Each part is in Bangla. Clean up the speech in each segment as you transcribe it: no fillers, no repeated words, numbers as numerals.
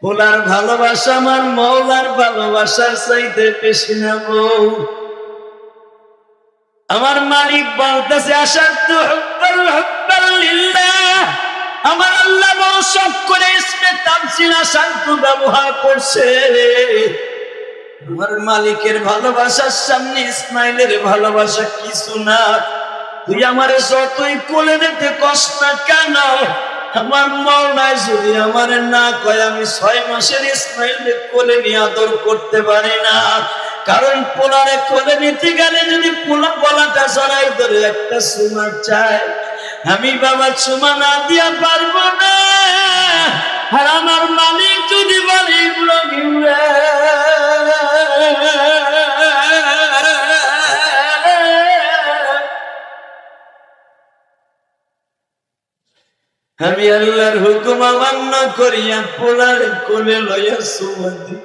পোলার ভালোবাসা আমার মওলার ভালোবাসার চাইতে বেশি না বউ। আমার মালিক বলতেছে আশাদ্দু হুব্বাল লিল্লাহ। আমার আল্লাহ বড় শখ করে ইসমে তাফসীর আশাদ্দু ব্যবহার করছে। আমার মালিকের ভালোবাসার সামনে ইসমাইলের ভালোবাসা কিছু না। তুই আমারে যতই কোলে নিতে কষ্ট না কেন, আমার মওলায় যদি আমারে না কয় আমি 6 মাসের ইসমাইলকে কোলে নিয়ে আদর করতে পারি না। কারণ পোলারে কোলে নিতে গেলে যদি পোলা গলাটা জড়াই ধরে একটা চুমা চায়, আমি বাবা চুমা না দিয়া পারবো না। আর আমার মালিক যদি বলে ইব্রাহিম রে, আমি আল্লাহর হুকুম অমান্য করিয়া পোলার কোলে লইয়া চুমা দি,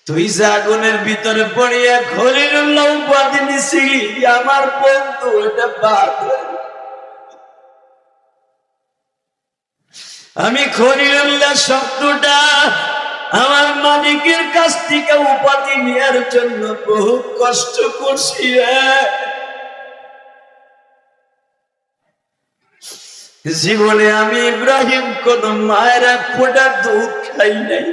তুই যে আগুনের ভিতরে পড়িয়া খলিলুল্লাহ উপাধি নিছিলি আমার বন্ধু, এটা বাদ। আমি খলিলুল্লাহ শব্দটা আমার মালিকের কাছ থেকে উপাধি নেওয়ার জন্য বহু কষ্ট করছি। জীবনে আমি ইব্রাহিম কোন মায়ের এক ফোঁটা দুধ খাই নাই।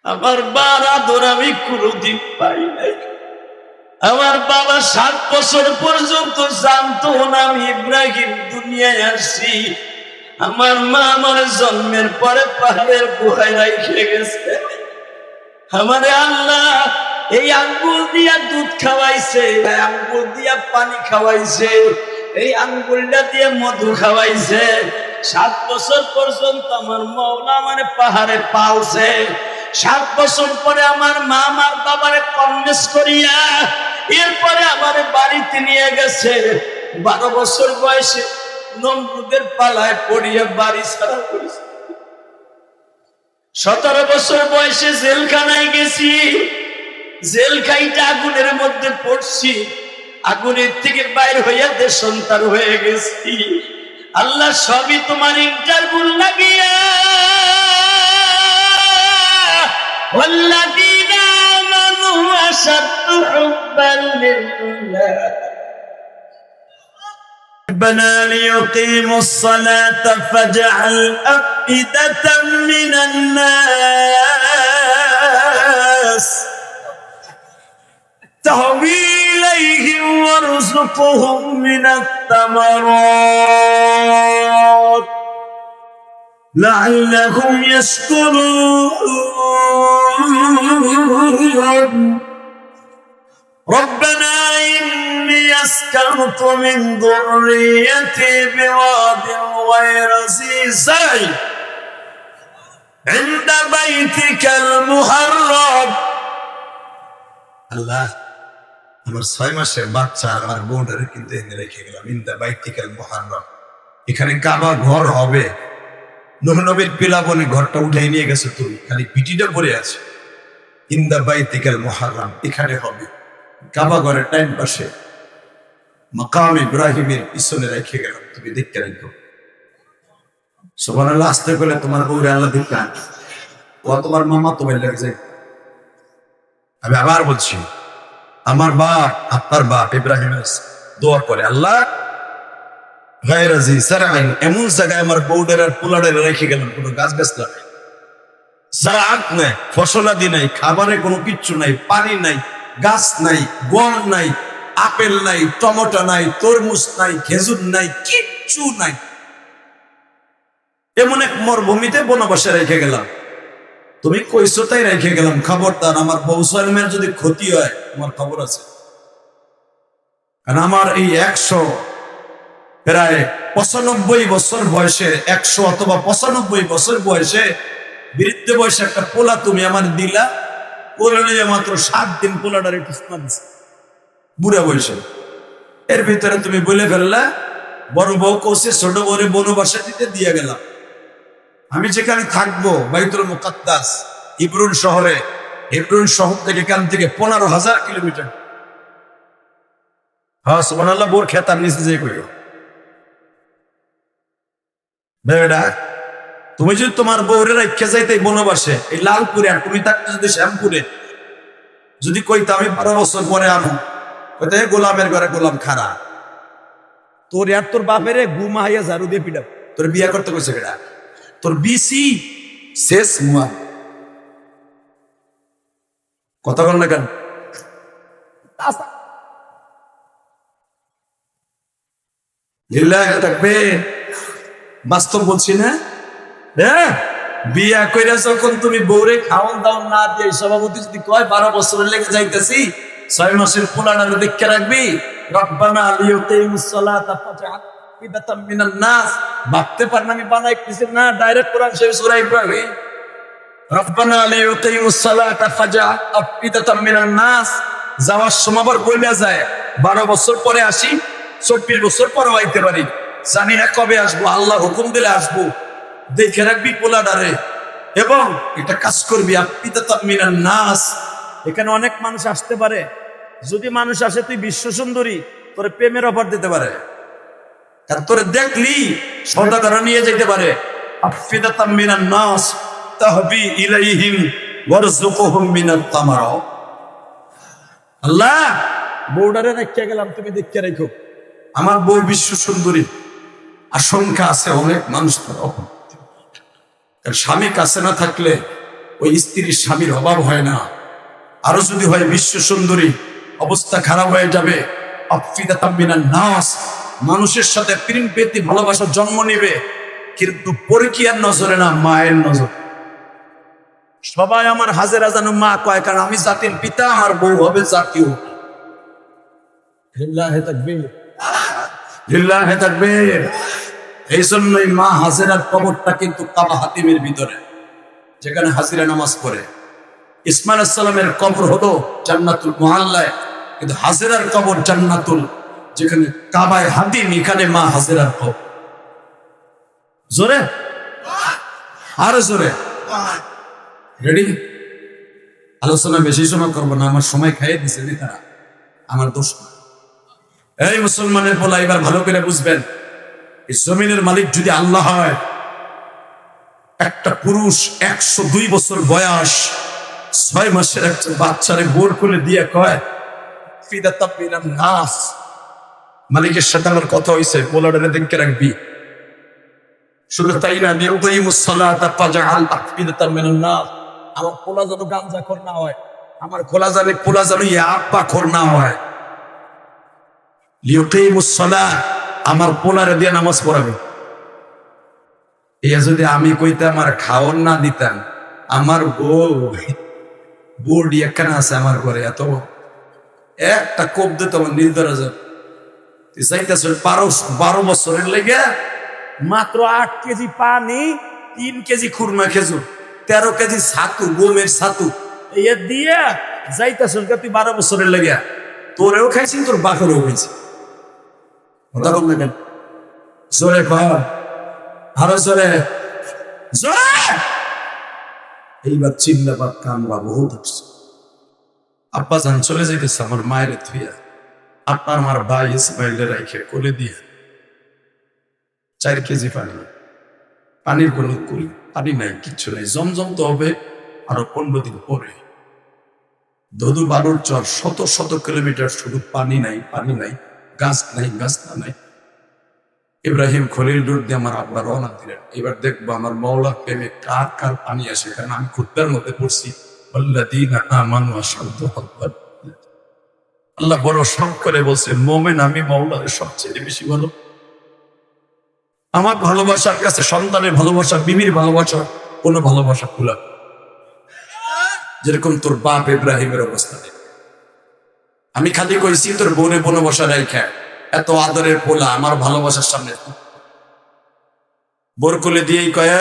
আমার বার আদর আমি কোনদিন পাই নাই। আমার বাবা 7 বছর পর্যন্ত জানতো না আমি ইব্রাহিম দুনিয়ায় আসছি। আমার মা আমার জন্মের পরে পাহাড়ের গুহায় রেখে গেছে। আমারে আল্লাহ এই আঙ্গুল দিয়া দুধ খাওয়াইছে, আঙ্গুল দিয়া পানি খাওয়াইছে, এই আঙ্গুলটা দিয়ে মধু খাওয়াইছে। 7 বছর পর্যন্ত আমার মওলা মানে পাহাড়ে পালছে। 7 বছর পরে আমার মা আমার বাবারে কনভিন্স করিয়া এরপরে আমার বাড়িতে নিয়ে গেছে। 12 বছর বয়সে নমরুদের পালায় পড়িয়া বাড়ি ছাড়া করেছে। 17 বছর বয়সে জেলখানায় গেছি। জেল খাইটা আগুনের মধ্যে পড়ছি, আগুনের থেকে বাইর হইয়া দেশান্তর হয়ে গেছি। আল্লাহ সবই তোমার ইন্টারভিউ লাগিয়া। والذين آمنوا أشد حبا لله ربنا ليقيموا الصلاة فاجعل أفئدة من الناس تهوي إليهم وارزقهم من الثمرات لعلهم يشكرون ربنا إني أسكنت من ذريتي بواد غير ذي زرع عند بيتك المحرم الله আমার 6 মাসের বাচ্চা আমার বোনটারে কিন্তু এনে রেখে গেলাম ইন্দা বাইতিকাল মুহাররম। এখানে কাবা ঘর হবে। নূহ নবীর পিলাবনে ঘরটা উঠাই নিয়ে গেছে, তুই খালি পিটিটা পড়ে আছে। ইন্দা বাইতিকাল মুহাররম এখানে হবে। কাবা ঘরের টাইম পাশে মাকাম ইব্রাহিমের পিছনে রেখে গেলাম, তুমি দেখতে রাখো। সুবহানাল্লাহ। আস্তে করে তোমার বউরে আল্লাহ দিবেন, ও তোমার মামা তোমার লাগছে। আমি আবার বলছি, আমার বাপ আপনার বাপ ইব্রাহিম দোয়া করে আল্লাহ এমন জায়গায় আমার বউডের আর পোলাডের রেখে গেলাম, কোনো গাছ গাছলা নাই, জারাত নাই, ফসলাদি নাই, খাবারে কোনো কিচ্ছু নাই, পানি নাই, গাছ নাই, গম নাই, আপেল নাই, টমেটো নাই, তরমুজ নাই, খেজুর নাই, কিচ্ছু নাই। এমন এক মরুভূমিতে বনবাসে রেখে গেলাম। তুমি কইছো তাই রেখে গেলাম। খবরদার আমার বউ সালমের যদি ক্ষতি হয় তোমার খবর আছে। কারণ আমার এই 100 প্রায় 95 বছর বয়সে, 100 অথবা 95 বছর বয়সে, বৃদ্ধ বয়সে একটা পোলা তুমি আমার দিলা। কোলে নিয়ে মাত্র 7 দিন পোলাটারে কিসমা দিছে বুড়া বয়সে। এর ভিতরে তুমি বলে ফেললা বড় বউ কৌশে ছোট বউরে বনবাসে দিতে দিয়ে গেলাম। আমি যেখানে থাকবো বাইতুল মুকাদ্দাস ইব্রুন শহরে, ইব্রুন শহর থেকে এখান থেকে 15,000 কিলোমিটার। হ্যাঁ সুবহানাল্লাহ। বোর খেতার নিচে যে কইও বেটা, তুমি যদি তোমার বউরে রাখা যাইতে বনবাসে এই লালপুরে, আর তুমি থাকতে যদি শ্যামপুরে, যদি কইতে আমি 12 বছর পরে আমু, কইতে গোলামের ঘরে গোলাম খারা, তোর আর তোর বাপেরে গুমা হাইয়া ঝাড়ু দিয়ে পিটা, তোর বিয়া করতে কইছে কেডা? তোর বিসি শেষ মুয়া। কথা বল না কেন? লিল্লাহি তাকবীর। বাস্তব বলছি না? হ্যাঁ, বিয়া কইরা যখন তুমি বউরে খাওয়ান দাওয়ান না দিয়ে সভাপতি যদি কয় 12 বছরের লেগে যাইতেছি, 6 মাসের পোলানারে দেখে রাখবি, রব্বানা লিয়ুকিমুস সালাতা ফাজআল আফইদাতাম মিনান নাস, ভাবতে পারেন আমি বানাইতেছি না, ডাইরেক্ট কোরআন শরীফ সূরা ইব্রাহিম, রব্বানা লিয়ুকিমুস সালাতা ফাজআল আফইদাতাম মিনান নাস। যাওয়ার সময় আবার বইলা যায় 12 বছর পরে আসি, 24 বছর পরে আইতে পারি, জানি না কবে আসবো, আল্লাহ হুকুম দিলে আসবো, দেখে রাখবি পোলাডারে এবং এটা কাজ করবি আফইদাতাম মিনান নাস। এখানে অনেক মানুষ আসতে পারে, যদি মানুষ আসে তুই বিশ্ব সুন্দরী, তোর প্রেমের অফার দিতে পারে, আর তোরে দেখলি সদাগরা নিয়ে যেতে পারে। আফইদাতাম মিনান নাস তাহবি ইলাইহিম ওয়ারযুকহুম মিনাত তামারা। আল্লাহ, বউডারে রেখে গেলাম, তুমি দেখে রেখো, আমার বউ বিশ্ব সুন্দরী, আশঙ্কা আছে অনেক মানুষ স্বামী কাছে না থাকলে ওই স্ত্রীর স্বামীর অভাব হয় না, আরো যদি হয় বিশ্ব সুন্দরী অবস্থা খারাপ হয়ে যাবে। আফইদাতাম মিনান নাস, মানুষের সাথে প্রেম প্রীতি ভালোবাসা জন্ম নেবে, কিন্তু পরকীয়ার নজরে না, মায়ের নজর। সবাই আমার হাজেরা যেন মা কয়, কারণ আমি জাতির পিতা, আমার বউ হবে জাতীয়। লিল্লাহি তাকবীর, লিল্লাহি তাকবীর। এই জন্যই মা হাজেরার কবরটা কিন্তু কাবা হাতিমের ভিতরে, যেখানে হাজিরা নামাজ পড়ে। ইসমাইল আলাইহিস সালামের কবর হলো জান্নাতুল মুআল্লায়, কিন্তু হাজেরার কবর জান্নাতুল, যেখানে কাবায় হাতিম, এখানে মা হাজেরার কবর। জোরে, আরো জোরে। রেডি? আলোচনা বেশি সময় করবো না, আমার সময় খাইয়ে দিছে নেতারা, আমার দোষ না। এই মুসলমানের বলা, এবার ভালো করে বুঝবেন, এই জমিনের মালিক যদি আল্লাহ হয়, একটা পুরুষ 102 বছর বয়স 6 মাসের একটা বাচ্চারে বোর করে দিয়ে কয় আফইদাতাম মিনান নাস, মালিকের সাথে আমার কথা হয়েছে, পোলাডারে দেখে রাখবি। শুধু তাই না, লিয়ুকিমুস সালাতা ফাজআল আফইদাতাম মিনান নাস, আমার পোলা যেন গাঞ্জাখোর না হয়, আমার পোলা যেন ইয়াব্বাখোর না হয়। লিয়ুকিমুস সালাহ, আমার পোলারে দিয়ে নামাজ পড়াবে। এ যদি আমি কইতাম আর খাওয়ান না দিতাম, আমার বোর্ড একখানা আছে আমার ঘরে, এত একটা কোপ দিত আমার নির্ধারা যাইতেছে 12 বছরের লেগে মাত্র 8 কেজি পানি, 3 কেজি খুরমা খেজুর, 13 কেজি ছাতু, গমের ছাতু, এ দিয়ে যাইতেছে তুই 12 বছরের লেগে। তোরেও খাইছি, তোর বাপেরও খাইছি। কথা বল না কেন? জোরে কর, আরো জোরে, জোরে। এইবার চিল্লাবার কামড়া বহুত আসছে। আব্বা জান চলে যাইতেছে আমার মায়ের থুইয়া, আপনার আমার ভাই ইসমাইলের রাইখে কোলে দিয়ে 4 কেজি পানি, পানির কোনো কুল পানি নাই, কিচ্ছু নাই। জমজম তো হবে আরো 15 দিন পরে। ধধু বালুর চর, শত শত কিলোমিটার, শুধু পানি নাই, পানি নাই, গাছ নাই, গাছটা নাই। ইব্রাহিম খলিল রোড দিয়ে আমার আব্বা রওনা দিলেন। এবার দেখবো আমার মওলা প্রেমে কার কার পানি আসে, কারণ আমি খুদ্ার মধ্যে পড়ছি আল্লাযীনা আমানু আশাদ্দু হুব্বান। আল্লাহ বড় শখ করে বলছে, মোমেন আমি মওলার সবচেয়ে বেশি ভালো। আমার ভালোবাসার কাছে সন্তানের ভালোবাসা, বিবির ভালোবাসা, কোনো ভালোবাসা খোলা, যেরকম তোর বাপ ইব্রাহিমের অবস্থা নেই। আমি খালি কইছি তোর বোনে বনবসা রাইখা, এত আদরের পোলা আমার ভালোবাসার সামনে বোর কোলে দিয়েই কয়,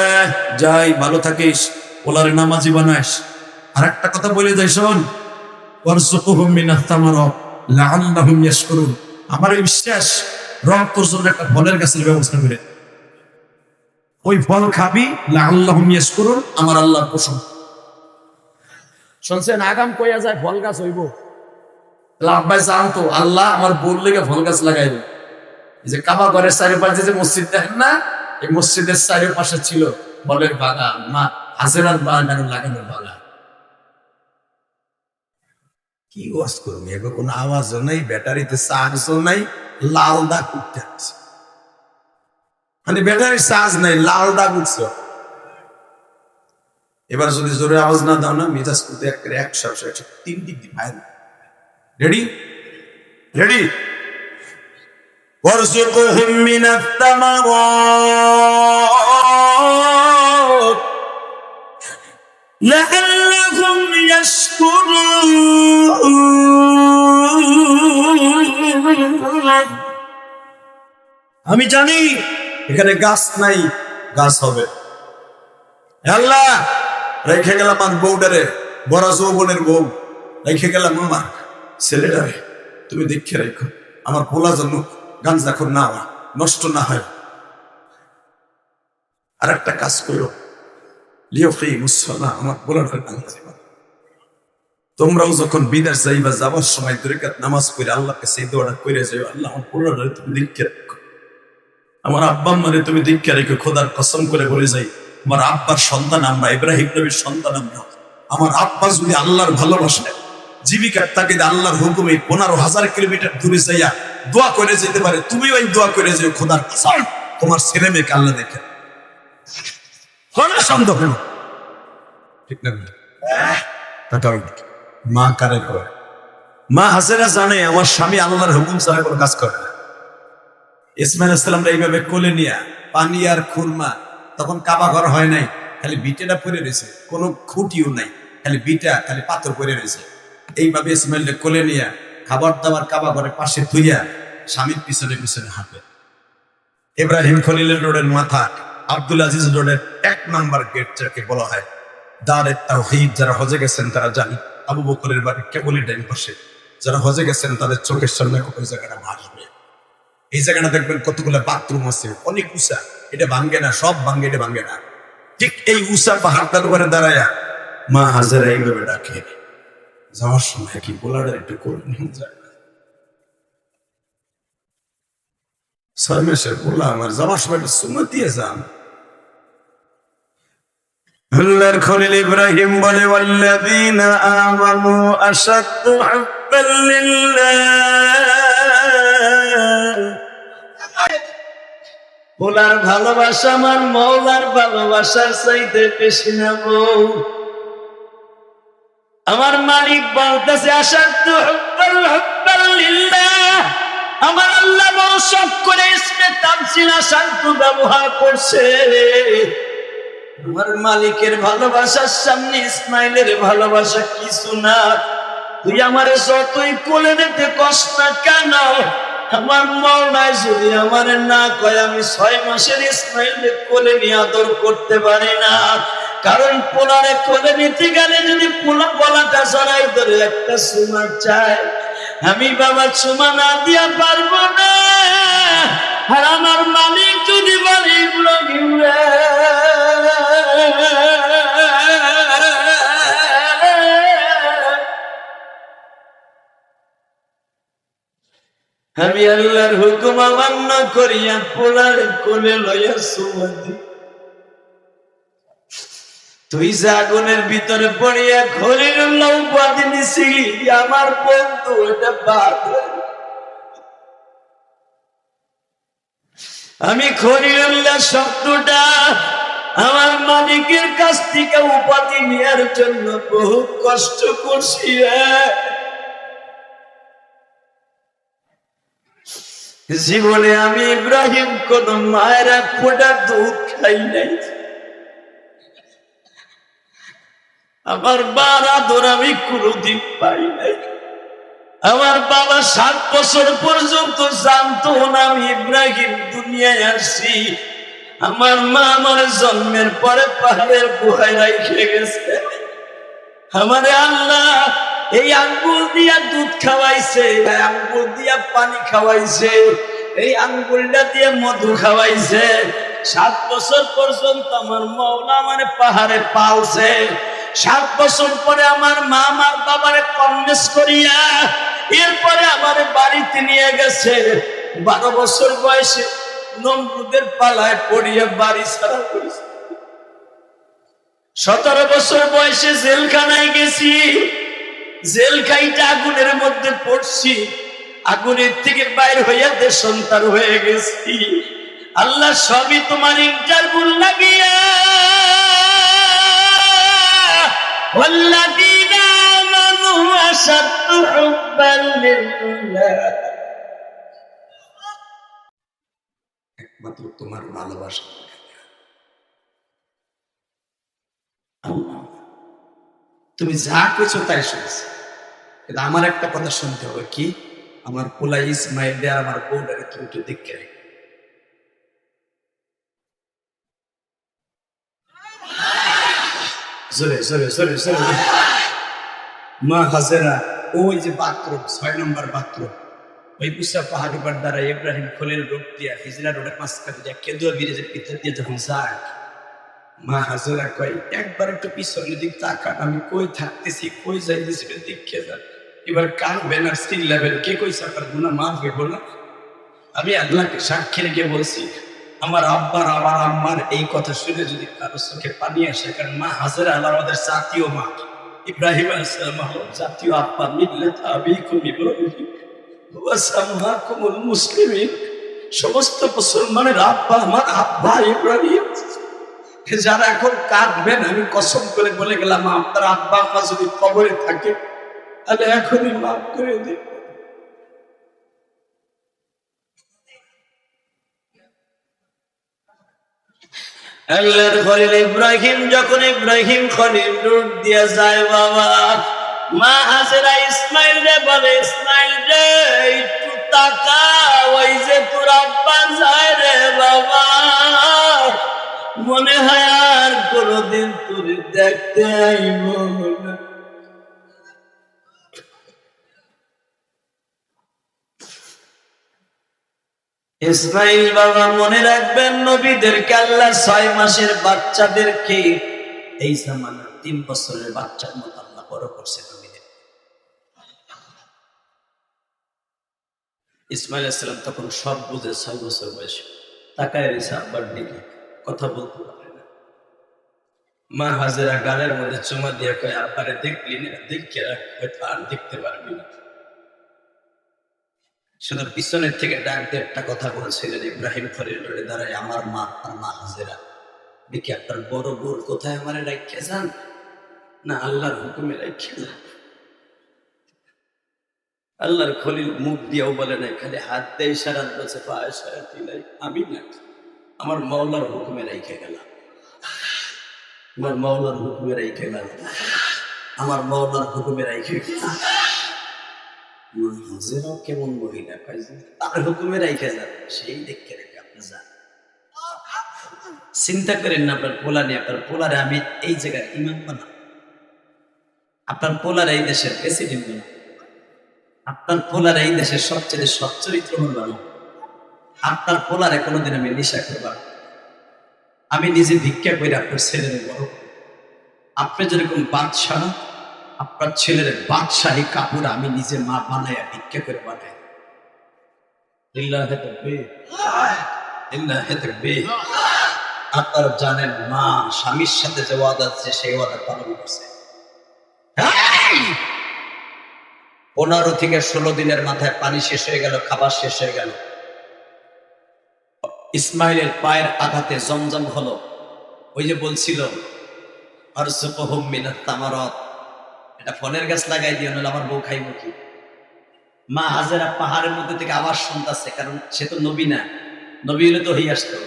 যাই ভালো থাকিস, পোলারে নামাজি বানাইস। আর একটা কথা বলে যাই, শোন, ওয়ারযুকহুম মিনাত তামারা লাআল্লাহুম ইয়াশকুরুন। আমার এই বিশ্বাস, রব তোর জন্য একটা ফলের গাছের ব্যবস্থা করে, ওই ফল খাবি, লাআল্লাহুম ইয়াশকুরুন, আমার আল্লাহর কসম। শুনছেন, আগাম কইয়া যায় ফল গাছ হইব। লাভবাই জানতো আল্লাহ আমার বোর লেগে ফল গাছ লাগাইবে। এই যে কাবা ঘরের চারিপাশে যে মসজিদ দেখেন না, এই মসজিদের চারিপাশে ছিল ফলের বাগান, মা হাজেরার বাগান লাগানোর বাগান। কি ওয়াজ করবো, এবার কোনো আওয়াজও নেই, ব্যাটারিতে চার্জও নাই, লাল দাগ উঠতে আছে, মানে ব্যাটারির চার্জ নেই, লাল দাগ উঠছে। এবার যদি জোরে আওয়াজ না দাও না, মেজাজ করতে একটা 100 ডিগ্রি ফায়ার। Ready ready. وارزقهم من الثمرات لعلهم يشكرون। আমি জানি এখানে গাছ নাই, গাছ হবে। আল্লাহ, রেখে গেলাম আমার বউটারে, বড় যৌবনের বউ রেখে গেলাম, আমার ছেলেটারে তুমি দেখে রেখো, আমার পোলা যেন গাঞ্জাখোর না হয়, নষ্ট না হয়। আর একটা কাজ করো, আমার পোলাটার গাঞ্জা। তোমরাও যখন বিদেশ যাইবা, যাবার সময় 2 রাকাত নামাজ পড়ে আল্লাহকে সেই দোয়াটা করে যাও, আল্লাহ আমার পোলাটারে তুমি দেখে রেখো, আমার আব্বা আম্মারে তুমি দেখে রেখো। খোদার কসম করে বলে যাই, আমার আব্বার সন্তান আমরা, ইব্রাহিম নবীর সন্তান আমরা। আমার আব্বা যদি আল্লাহর ভালোবাসায় জীবিকার তাগিদে আল্লাহর হুকুমে 15,000 কিলোমিটার দূরে যাইয়া দোয়া করে যেতে পারে, তুমি ওই দোয়া করে যাও, খোদার কসম তোমার ছেলে মেয়েকে আল্লাহ দেখে। সন্দেহ ঠিক না? মা কারে করে? মা হাজেরা জানে আমার স্বামী আল্লাহর হুকুম ছাড়া কোনো কাজ করে না। ইসমাইল ইসলামরা এইভাবে কোলে নিয়া পানি আর খুরমা, তখন কাবা ঘর হয় নাই, খালি বিটেটা পরে রয়েছে, কোনো খুঁটিও নাই, খালি বিটা, খালি পাথর পরে রয়েছে। এইভাবে ইসমাইলকে কোলে নিয়া খাবার দাবার কাবা ঘরের পাশে থুইয়া স্বামীর পিছনে পিছনে হাঁটে। ইব্রাহিম খলিলের রোডের মাথা, আব্দুল আজিজ রোডের 1 নম্বর গেট যাকে বলা হয় দারে তাওহীদ। যারা হজে গেছেন তারা জানি, আবু বকরের বাড়ি কেবলই ডাইন পাশে। যারা হজে গেছেন তাদের চোখের সামনে ওই জায়গাটা ভাসবে। এই জায়গাটা দেখবেন কতগুলো বাথরুম আছে, অনেক উঁচা, এটা ভাঙ্গে না, সব ভাঙ্গে, এটা ভাঙ্গে না। ঠিক এই উঁচা পাহাড়টার উপরে দাঁড়ায়া মা হাজেরা এইভাবে ডাকে, যাওয়ার সময় কি পোলাটা একটু করে নিয়ে যায়। 6 মাসের পোলা আমার, যাওয়ার সময় একটা সুন্নাত দিয়ে যান। আল্লাহর খলিল ইব্রাহিম বলে, ওয়াল্লাযীনা আমানু আশাদ্দু হুব্বান লিল্লাহ। পোলার ভালোবাসা আমার মওলার ভালোবাসার চাইতে বেশি না বউ। আমার মালিক বলতেছে, আশাদ্দু হুব্বান লিল্লাহ। আমার আল্লাহ বড় শখ করে ইসমে তাফসীল আশাদ্দু ব্যবহার করছে। আমার মালিকের ভালোবাসার সামনে ইসমাইলের ভালোবাসা কিছু না। তুই আমার যতই কোলে নিতে কষ্ট না কেন, আমার মওলায় যদি আমার না কয়, আমি 6 মাসের ইসমাইলকে কোলে নিয়ে আদর করতে পারি না। কারণ পোলারে কোলে নিতে গেলে যদি পোলা গলাটা জড়াই ধরে একটা চুমা চায়, আমি বাবা চুমা না দিয়া পারবো না। আর আমার মালিক যদি বলে, ইব্রাহিম রে, আমি আল্লাহর হুকুম অমান্য করিয়া পোলার কোলে লইয়া চুমা দি, তুই যে আগুনের ভিতরে পড়িয়া খলিলুল্লাহ উপাধি নিছিলি, আমার বন্ধু এটা বাদ। আমি খলিলুল্লাহ শব্দটা আমার মালিকের কাছ থেকে উপাধি নেওয়ার জন্য বহু কষ্ট করছি। জীবনে আমি ইব্রাহিম কোন মায়ের এক ফোঁটা দুধ খাই নাই। আমার বাবা আদর আমি কোনদিন পাই নাই। আমার বাবা 7 বছর পর্যন্ত জানতো না আমি ইব্রাহিম দুনিয়ায় আসছি। আমার মা আমার জন্মের পরে পাহাড়ের গুহায় রেখে গেছে। আমারে আল্লাহ এই আঙ্গুল দিয়া দুধ খাওয়াইছে, আঙ্গুল দিয়া পানি খাওয়াইছে, এই আঙ্গুলটা দিয়ে মধু খাওয়াইছে। 7 বছর পর্যন্ত আমার মওলা আমার পাহাড়ে পালছে। 7 বছর পরে আমার মা আমার বাবারে কনভিন্স করিয়া এরপরে আমার বাড়িতে নিয়ে গেছে। 12 বছর বয়সে নমরুদের পালায় পড়িয়া বাড়ি ছাড়া করেছে। 17 বছর বয়সে জেলখানায় গেছি, জেল খাইটা আগুনের মধ্যে পড়ছি, আগুনের থেকে বাইর হইয়া দেশান্তর হয়ে গেছি। আল্লাহ সবই তোমার ইন্টারভিউ লাগিয়া। ওয়াল্লাযীনা আমানু আশাদ্দু হুব্বান লিল্লাহ, একমাত্র তোমার ভালোবাসা। তুমি যা কইছো তাই শুনছি, কিন্তু আমার একটা কথা শুনতে হবে, কি? আমার পোলা ইসমাইল দে আমার বউটাকে তুমি একটু দেখে রেখো। জোরে জোরে জোরে জোরে। মা হাজেরা ওই যে বাথরুম, 6 নম্বর বাথরুম, ওই পুষা পাহাড়ি পাড় দ্বারা ইব্রাহিম খলিল রোড দিয়া হিজরা রোডের মাঝখানে দিয়া কেদুয়া ব্রিজের ভিতর দিয়ে যখন যায়, মা হাজেরা কয় একবার একটু পিছনের দিক তাকান, আমি কই থাকতেছি কই যাইতেছি দেখে যান। এবার কান ব্যানার স্টিল লেভেল কে কইছে আপনার গুনাহ মাফ হইব না? আমি আল্লাহকে সাক্ষী রেখে বলছি, আমার আব্বার আমার আম্মার এই কথা শুনে যদি কারো চোখে পানি আসে, কারণ মা হাজেরা আমাদের জাতীয় মা, ইব্রাহিম আলাইহিস সালাম জাতীয় আব্বা, মিল্লাত আবিকুম ইব্রাহিম ওয়া সামাকুমুল মুসলিমিন, সমস্ত মুসলমানের আব্বা আমার আব্বা ইব্রাহিম। যারা এখন কাঁদবেন, আমি কসম করে বলে গেলাম, আপনার আব্বা আম্মা যদি কবরে থাকে তাহলে এখনই মাফ করে দিন। আল্লাহর খলিল ইব্রাহিম যখন ইব্রাহিম খলিল রোড দিয়া যায়, বাবা মা হাজেরা ইসমাইল রে বলে, ইসমাইল রে একটু তাকা, ওই যে তোর আব্বা যায় রে বাবা, মনে হয় আর কোনদিন তোর দেখতে আইব না। ইসমাইল বাবা মনে রাখবেন, নবীদেরকে আল্লাহ 6 মাসের বাচ্চাদেরকে এই জামানার 3 বছরের বাচ্চার মতো আল্লাহ বড় করছে নবীদের। ইসমাইল আলাইহিস সালাম তখন সব বুঝে 6 বছর বয়সে, তাকায় রয়েছে আব্বার দিকে, কথা বলতে পারে না। মা হাজেরা গালের মধ্যে চুমা দিয়ে কয়, আব্বারে দেখলি না? দেখে রাখ, হয়তো আর দেখতে পারবি না। শুধু পিছনের থেকে ডাক দিয়ে একটা কথা বলেছিলেন ইব্রাহিম খলিল রোডে দাঁড়ায়, আমার মা আর মা হাজেরা দেখি আপনার বড় বোর কোথায় আমারে রাখিয়ে যান না আল্লাহর হুকুমে রাখিয়ে যান। আল্লাহর খলিল মুখ দিয়েও বলে নাই, খালি হাত দিয়ে ইশারা বলছে, আমি না, আমার মাওলার হুকুমে রেখে গেলাম, আমার মাওলার হুকুমে রেখে গেলাম, আমার মাওলার হুকুমে রেখে গেলাম। হাজেরাও কেমন মহিলা, তার হুকুমে রেখে যান, সেই দেখে রেখে আপনি যান। চিন্তা করেন না আপনার পোলা নিয়ে, আপনার পোলারে আমি এই জায়গায় ইমাম বানাবো, আপনার পোলার এই দেশের প্রেসিডেন্ট বানাবো, আপনার পোলার এই দেশের সবচেয়ে সচ্চরিত্রবান বানাবো, আপনার পোলারে কোনোদিন আমি নেশা করব, আমি নিজে ভিক্ষা করে আপনার ছেলের বড়, আপনি যেরকম বাদশাহ, আপনার ছেলের বাদশাহী কাপড় আমি নিজে মা বানায় ভিক্ষা করে বানাই। লিল্লাহি তাকবীর, লিল্লাহি তাকবীর। আপনারা জানেন মা স্বামীর সাথে যে ওয়াদা আছে সেই ওয়াদা পালন করছে। 15 থেকে 16 দিনের মাথায় পানি শেষ হয়ে গেল, খাবার শেষ হয়ে গেল, ইসমাইলের পায়ের আঘাতে জমজম হলো। ওই যে বলছিল আরযুকুহুম মিনাত তামারাত, এটা ফলের গাছ লাগাই দিও, নাহলে আমার বউ খাইব কি? মা হাজেরা পাহাড়ের মধ্যে থেকে আওয়াজ শুনতেছে, কারণ সে তো নবী না, নবী হলে তো হয়ে আসতো।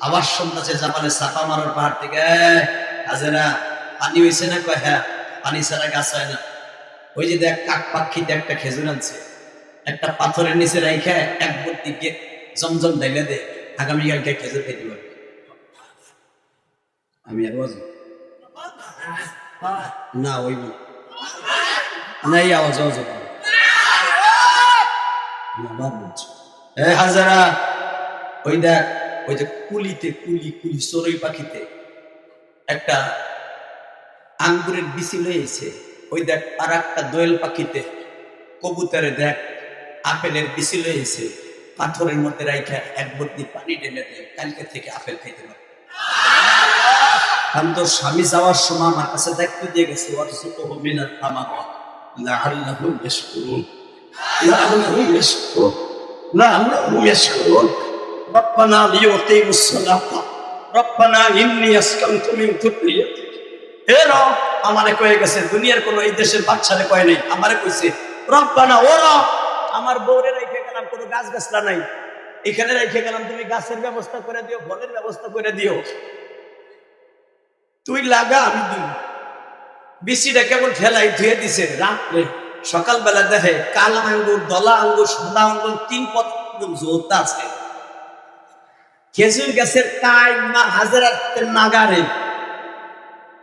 আওয়াজ শুনতেছে জাপানে চাপা মারার পাহাড় থেকে, হাজেরা পানি হয়েছে না? কয় হ্যাঁ, পানি ছাড়া গাছ হয় না। ওই যে দেখ কাক পাখিতে একটা খেজুর আনছে, একটা পাথরের নিচে রাইখা এক দিকে জমজম ঢাইলে দে, আগামীকালকে খেজুর খেতে পারবে। আমি আওয়াজ না ওই না এই আওয়াজ হাজারা, ওই দেখ ওই যে কুলিতে কুলি কুলি চড়ুই পাখিতে একটা আঙ্গুরের বিচি লয়েছে, ওই দেখ আর একটা দোয়েল পাখিতে কবুতরে দেখ আপেলের বিচি লয়েছে, পাথরের মধ্যে রাইখা এক বদ্যি পানি ঢেলে দেয়, কালকে থেকে আপেল খাইতে পারে। কারণ তোর স্বামী যাওয়ার সময় আমার কাছে দায়িত্ব দিয়ে গেছে, রব্বানা লিয়ুকিমুস সালাতা রব্বানা ইন্নী আসকানতু মিন যুররিয়াতি। হে রব, আমারে কয়ে গেছে, দুনিয়ার কোন এই দেশের বাচ্চারে কয় নাই, আমারে কইছে রব্বানা, ও রব, আমার বউরে রেখে গেলাম, কোনো গাছ গাছলা নাই, এখানে রেখে গেলাম, তুমি গাছের ব্যবস্থা করে দিও, ফলের ব্যবস্থা করে দিও, তুই লাগা আমি দিই। বিচিটা কেমন ফেলাই ধুয়ে দিছে রাত্রে, সকালবেলা দেখে কালা আঙ্গুর, দলা আঙ্গুর, সাদা আঙ্গুর, 3 পদ জোতা আছে। খেজুর গাছের কাই মা হাজেরাতের নাগারে,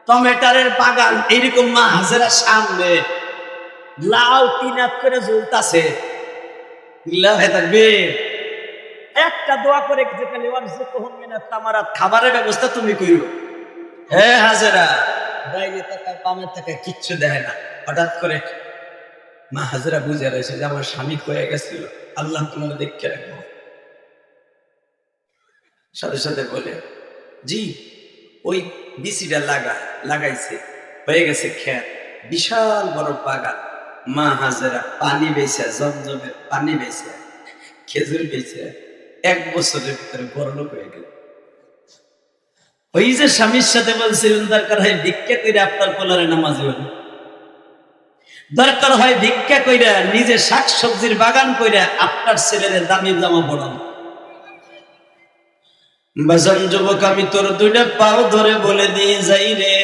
টমেটারের বাগান এইরকম মা হাজেরার সামনে, লাউ 3 হাত করে জ্বলতাছে। একটা দোয়া করে যেখানে খাবারের ব্যবস্থা তুমি কইরো। হ্যাঁ হাজেরা বাইরে টাকায় পামের টাকায় কিচ্ছু দেয় না। হঠাৎ করে মা হাজেরা বুঝে রয়েছে যে আমার স্বামী কয়ে গেছিল, আল্লাহ তোমার দেখে রাখবো। সাথে সাথে বলে, জি ওই বিচিটা লাগাইছে, হয়ে গেছে খেত, বিশাল বড় বাগান। মা হাজেরা পানি বেছে, জমজমের পানি বেছে, খেজুর বেছে, 1 বছরের ভিতরে বড়লোক হয়ে গেল। ওই যে স্বামীর সাথে বলছিলেন দরকার হয় ভিক্ষা করে আপনার পোলারে নামাজি হল, দরকার হয় ভিক্ষা কইরা নিজে শাকসবজির বাগান কইরা আপনার ছেলের দামি জামা পড়ান। বাজান যুবক, আমি তোর 2টা পাও ধরে বলে দিয়ে যাই রে,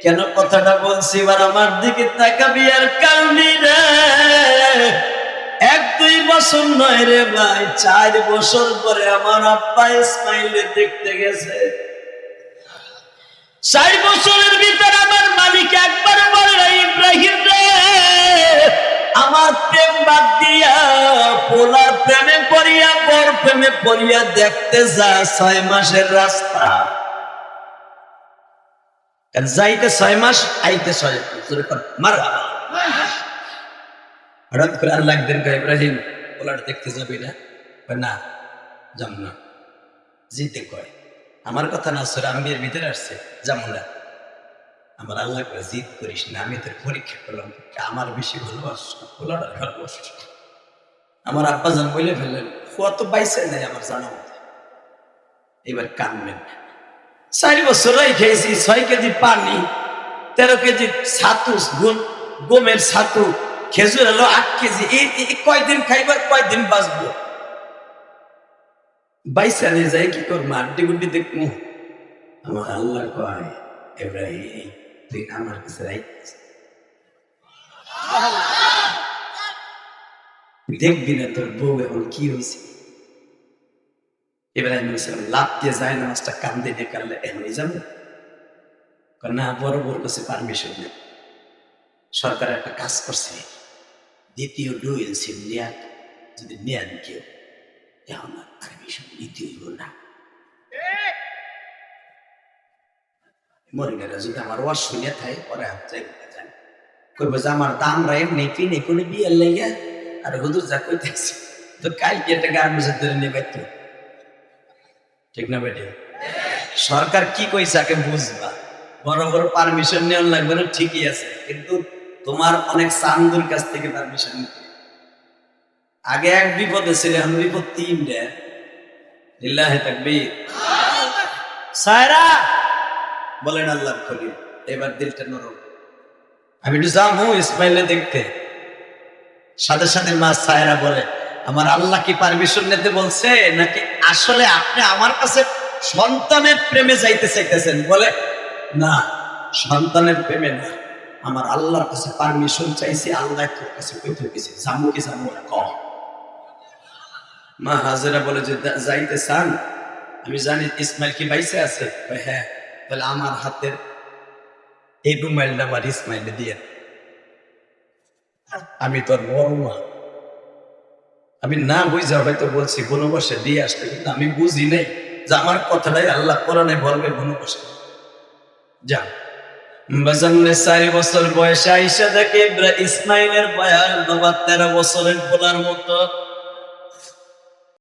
কেন কথাটা বলছি এবার আমার দিকে তাকাবি আর কারণি রে। 1-2 বছর নয় রে ভাই, 4 বছর পরে আমার আব্বা ইসমাইল দেখতে গেছে। 4 বছরের ভিতরে আমার মালিক একবার বলে, ইব্রাহিম রে, আমার প্রেম বাদ দিয়া পোলার প্রেমে পড়িয়া, বর প্রেমে পড়িয়া দেখতে যা, 6 মাসের রাস্তা, যাইতে 6 মাস, আইতে 6 মার। হঠাৎ করে আল্লাহ একদিন কয়, ইব্রাহিম পোলার দেখতে যাবি না? না যাম না। জিতে কয়, আমার কথা না সরে আমি এর ভিতরে আসছে, যেমন না। আমার আল্লাহ করে, জিদ করিস না, আমি তোর পরীক্ষা করলাম, আমার বেশি ভালোবাসা, পোলাটার ভালোবাসা। আমার আব্বা জান বলে ফেললেন, কত বাইসে নেই আমার জানা মতো, এবার কানবেন। 4 বছর খেয়েছি, 6 কেজি পানি, 13 কেজি ছাতু, গমের ছাতু, খেজুর হলো 8 কেজি। এই কয়দিন খাইবার, কয়দিন বাঁচবো? বাইসা নিয়ে যাই কি করবো, আড্ডি গুড্ডি দেখবো? আমার আল্লাহ কয়, ইব্রাহিম তুই আমার কাছে দেখবি না তোর বউ এখন কি হয়েছে। ইব্রাহিম লাভ দিয়ে যায় না, মাছটা কান্দে দেখালে এমনি যাবো না, বড় বড় কাছে পারমিশন নেই। সরকার একটা কাজ করছে, 2য় ডুয়েল সিম নেয়া, যদি নেন কেউ এখন পারমিশন নিতে হইব না। মরিনারা যদি আমার ওয়াজ শুনে থাকে, পরে জানি কইব যে আমার দাম রায় নেই পিনে কোনো বিয়ের লেগে, আর হুজুর যা কইতেছে তো কালকে একটা গার্মেন্টসের ধরে নেবে তো, ঠিক না বেটে? সরকার কি কইছে আগে বুঝবা, বড় বড় পারমিশন নেওয়ার লাগবে না, ঠিকই আছে, কিন্তু তোমার অনেক চান্দুর কাছ থেকে পারমিশন নিতে। আগে 1 বিপদে ছিল, এখন বিপদ 3 রে। লিল্লাহি তাকবীর। সায়রা বলেন আল্লাহ করি, এবার দিলটা নরম। আমি একটু যাবো ইসমাইলে দেখতে। সাথে সাথে মা সায়রা বলে, আমার আল্লাহ কি পারমিশন নিতে বলছে, নাকি আসলে আপনি আমার কাছে সন্তানের প্রেমে যাইতে চাইতেছেন? বলে না, সন্তানের প্রেমে না, আমার আল্লাহর কাছে পারমিশন চাইছি, আল্লাহ তোর কাছে কইতে গেছে, যাবো কি যাবো না কম। মা হাজেরা বলে যে যাইতে চান? আমি জানি ইসমাইল কি বাইসে আছে? হ্যাঁ, তাহলে আমার হাতের এই রুমাইলটা আমার ইসমাইলে দিয়ে, আমি তোর বড় মা, আমি না বুঝা হয়তো বলছি বনবাসে দিয়ে আসতে, কিন্তু আমি বুঝি নাই যে আমার কথাটাই আল্লাহ কোরআনে বলবে বনবাসে যা। 4 বছর বয়সে আইসা দেখে ইসমাইলের বয়স বাবা 13 বছরের পোলার মতো।